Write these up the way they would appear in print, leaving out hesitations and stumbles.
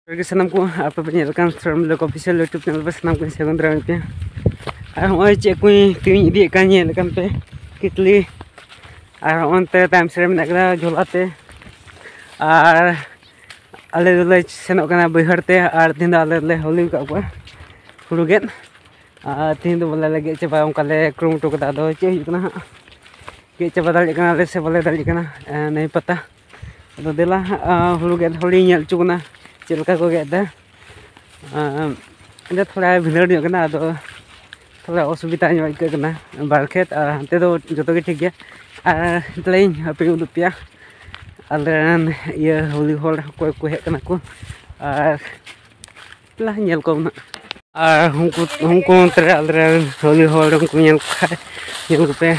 Bagi senam ku apa penyelkan Storm Vlog official YouTube channel senam ku segun terang pe. Hoi cek ku ting idi kan nyelkan pe kitli on te time serem nak kena jolate ale dole senok kana baihar te tinda ale le holi ka ku huruget tin do bola lagi coba ongkale krum to kata do che hukna ke coba dal kana le se bola dal kana nahi pata ado dela huruget holi nyel chukna चलका को गया था थोड़ा भिनर करना थोड़ा असुविधा करना बार खेत हंते तो जो ठीक गया पे उदुपिया ये होली हॉल को हेकना को नेल को होली हॉल को पे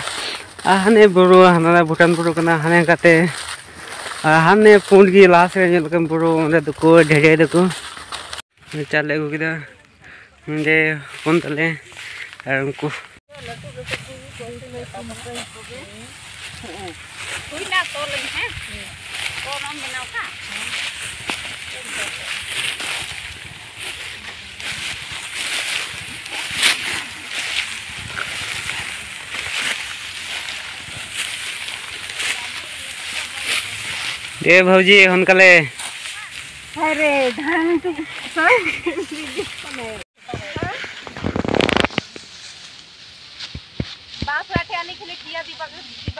हाने बुरु हाना भूटान बुरु करना हाने काते हाने पुंड की लास्ट रे लकम बुरु ओंदे दुको ढेरे दुको चाले को किदा मुंडे फोन तले उनको कुइना तो लगी है कौन हम बनाओ का ए भौजी हुनकले अरे धान तो बात रखे आने के लिए किया दीपा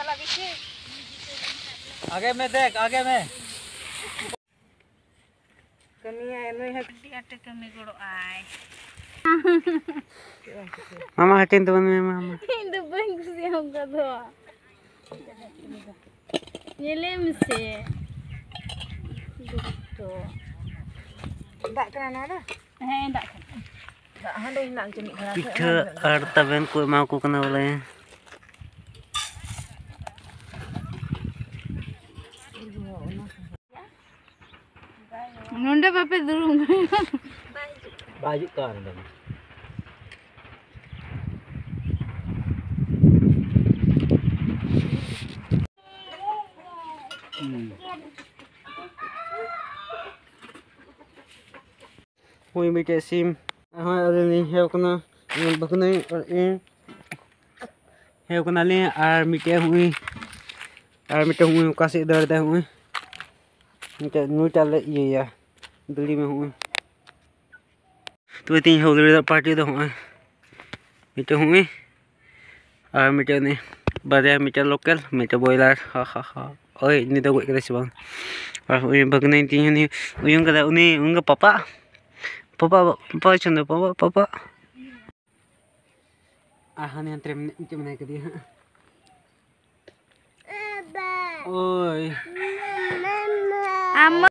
लगे छे आगे में देख आगे में कनिया एनो है अटे कमी गोड़ो आय मामा हटिन तो में मामा इन दो बैंक से होगा दो ये में से तो dak kana dah dak hande nak jenik kana पिठा और तबेन को मां को कना बोले नोंडे बापे दुरुंग बाजी कर दे हुई बेटे सिम हाँ अरे नहीं है उतना बकने और ये है उतना ले आर मिटे हुई कासे दर्द है हुई मिटे नूटा ले ये या दिल्ली में हुई तो तीन हो गए पार्टी तो हुई मिटे हुई और मिटे ने बारे मिटे लोकल मिटे बॉयलर हा ओए ini तो कोई कैसे बंग और ये बकने तीन नहीं उन्हीं का उनका पापा चंद पापा ahane antre mana ke dia ओए